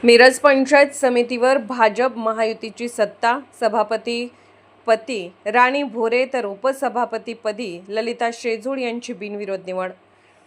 मिरज पंचायत समितीवर भाजप महायुतीची सत्ता। सभापतीपदी राणी भोरे तर उपसभापतीपदी ललिता शेजूळ यांची बिनविरोध निवड।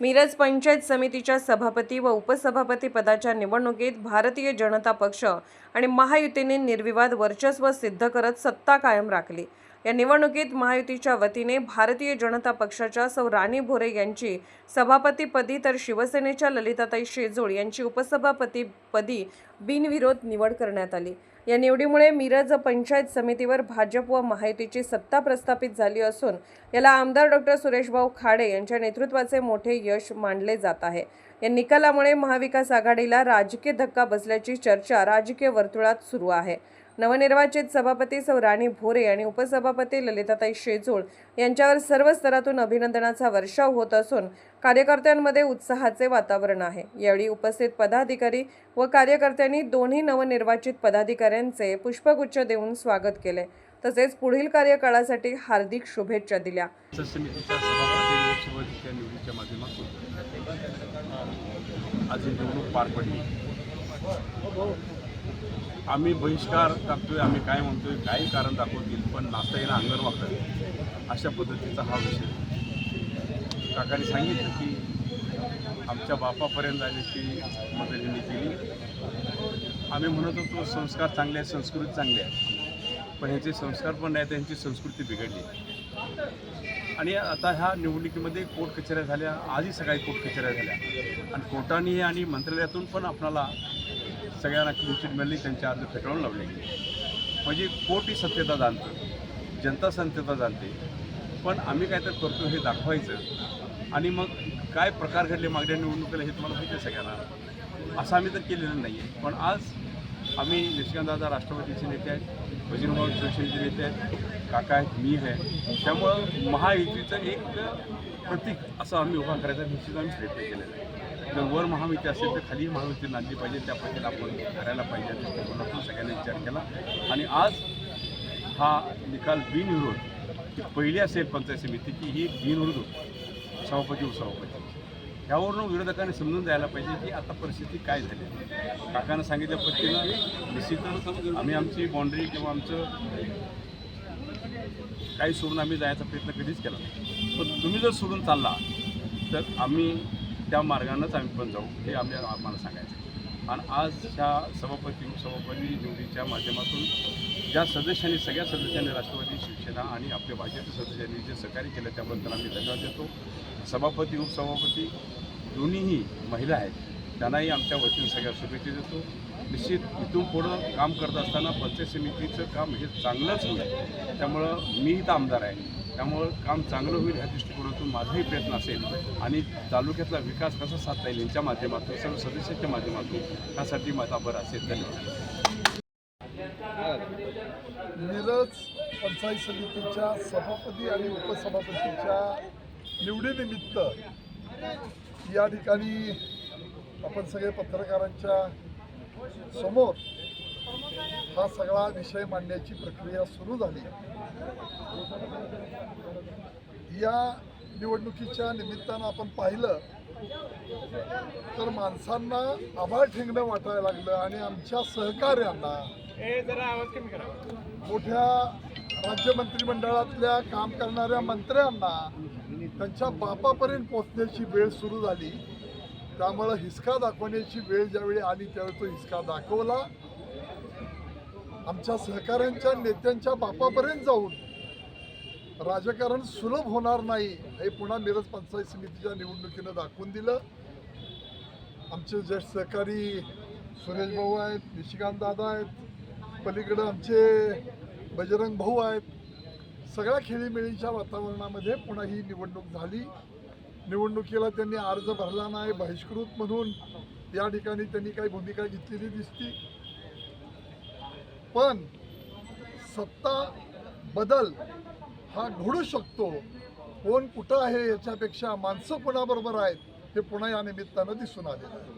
मिरज पंचायत समितीच्या सभापती व उपसभापती पदाच्या निवडणुकीत भारतीय जनता पक्ष आणि महायुतीने निर्विवाद वर्चस्व सिद्ध करत सत्ता कायम राखली। या निवडणुकीत महायुतीच्या वतीने भारतीय जनता पक्षाच्या सौ राणी भोरे यांची सभापतीपदी तर शिवसेनेच्या ललिताताई शेजूळ यांची उपसभापतीपदी बिनविरोध निवड करण्यात आली। या निवडीमुळे मिरज पंचायत समितीवर भाजप व महायुतीची सत्ता प्रस्थापित झाली असून याला आमदार डॉ. सुरेशभाऊ खाडे यांच्या नेतृत्वाचे मोठे यश मानले जात आहे। या निकालामुळे महाविकास आघाडीला राजकीय धक्का बसल्याची चर्चा राजकीय वर्तुळात सुरू आहे। नवनिर्वाचित सभापती सौ राणी भोरे आणि उपसभापती ललिताताई शेजूळ यांच्यावर सर्व स्तरातून अभिनंदनाचा वर्षाव होत असून कार्यकर्त्यांमध्ये उत्साहाचे वातावरण आहे। यावेळी उपस्थित पदाधिकारी व कार्यकर्त्यांनी दोन्ही नवनिर्वाचित पदाधिकाऱ्यांचे पुष्पगुच्छ देऊन स्वागत केले, तसेच पुढील कार्यकाळासाठी हार्दिक शुभेच्छा दिल्या। आज निवडणूक पार पडली। आम्ही बहिष्कार टाकतोय, आम्ही काय म्हणतोय, काही कारण दाखवतील पण नाचता येणं अंगण वाकडं अशा पद्धतीचा हा विषय। काकांनी सांगितलं की आमच्या बापापर्यंत जाण्याची मदत त्यांनी केली। आम्ही म्हणत होतो संस्कार चांगले आहेत, संस्कृती चांगली आहे, पण ह्याचे संस्कार पण नाही, त्यांची संस्कृती बिघडली। आणि आता ह्या निवडणुकीमध्ये कोर्ट कचेऱ्या झाल्या, आजही सकाळी कोर्ट कचेऱ्या झाल्या आणि कोर्टाने आणि मंत्रालयातून पण आपल्याला सगळ्यांना क्लीन मिळाली, त्यांचे अर्ज फेटाळून लावले गेले। म्हणजे कोर्ट ही सत्यता जाणतं, जनता सत्यता जाणते, पण आम्ही काय तर करतो हे दाखवायचं आणि मग काय प्रकार घडले मागच्या निवडणुकीला हे तुम्हाला माहिती आहे सगळ्यांना। असं आम्ही तर केलेलं नाही आहे, पण आज आम्ही निशिकांतदादा राष्ट्रवादीचे नेते आहेत, बजरंगभाऊ शिवसेनेचे नेते आहेत, काका आहेत, मी आहे, त्यामुळं महायुतीचं एक प्रतीक असं आम्ही उभा करायचा निश्चित आम्ही प्रयत्न केलेला आहे। जर वर महायुती असेल तर खाली महायुती नांदली पाहिजे, त्या पद्धतीने आपण करायला पाहिजे दृष्टिकोनातून सगळ्यांनी विचार केला आणि आज हा निकाल बिनविरोध पहिली असेल पंचायत समिती की ही बिनविरोध सभापती उपसभापती, यावरून विरोधकांनी समजून द्यायला पाहिजे की आता परिस्थिती काय झाली। काकानं सांगितल्या पद्धतीनं निश्चितच आम्ही आमची बाउंड्री किंवा आमचं काही सोडून आम्ही जायचा प्रयत्न कधीच केला नाही, पण तुम्ही जर सोडून चालला तर आम्ही त्या मार्गानंच आम्ही पण जाऊ हे आम्हाला सांगायचं। आणि आज ह्या सभापती उपसभापती निवडीच्या माध्यमातून ज्या सदस्यांनी सगळ्या सदस्यांनी राष्ट्रवादी शिवसेना आणि आपल्या भाजप सदस्यांनी जे सहकार्य केलं त्याबद्दल आम्ही धन्यवाद देतो। सभापती उपसभापती दोन्हीही महिला आहेत, त्यांनाही आमच्या वतीने सगळ्या शुभेच्छा देतो। निश्चित इथून पुढं काम करत असताना पंचायत समितीचं काम हे चांगलंच होईल, त्यामुळं मी इथं आमदार आहे, त्यामुळं काम चांगलं होईल ह्या दृष्टिकोनातून माझाही प्रयत्न असेल आणि तालुक्यातला विकास कसा साधता येईल यांच्या माध्यमातून, सर्व सदस्यांच्या माध्यमातून त्यासाठी माझा भर असेल। धन्यवाद। मिरज पंचायत समितीच्या सभापती आणि उपसभापतीच्या निवडीनिमित्त या ठिकाणी आपण सगळे पत्रकारांच्या समोर हा सगळा विषय मांडण्याची प्रक्रिया सुरू झाली। या निवडणुकीच्या निमित्तानं आपण पाहिलं तर माणसांना आभाळ ठेंगणं वाटायला लागलं आणि आमच्या सहकार्यांना, मोठ्या राज्य मंत्रिमंडळातल्या काम करणाऱ्या मंत्र्यांना त्यांच्या बापापर्यंत पोहोचण्याची वेळ सुरू झाली। त्यामुळं हिसका दाखवण्याची वेळ ज्यावेळी आली त्यावेळी तो हिसका दाखवला। आमच्या सहकाऱ्यांच्या नेत्यांच्या बापापर्यंत जाऊन राजकारण सुलभ होणार नाही हे पुन्हा मिरज पंचायत समितीच्या निवडणुकीनं दाखवून दिलं। आमचे ज्येष्ठ सहकारी सुरेश भाऊ आहेत, निशिकांत दादा आहेत, पलीकडं आमचे बजरंग भाऊ आहेत। सगळ्या खेळीमेळीच्या वातावरणामध्ये पुन्हा ही निवडणूक झाली। निवडणुकीला त्यांनी अर्ज भरला नाही, बहिष्कृत म्हणून या ठिकाणी त्यांनी काही भूमिका घेतलेली दिसती, पण सत्ता बदल हा घडू शकतो। कोण कुठं आहे याच्यापेक्षा माणसं कोणाबरोबर आहेत हे पुन्हा या निमित्तानं दिसून आलेलं आहे।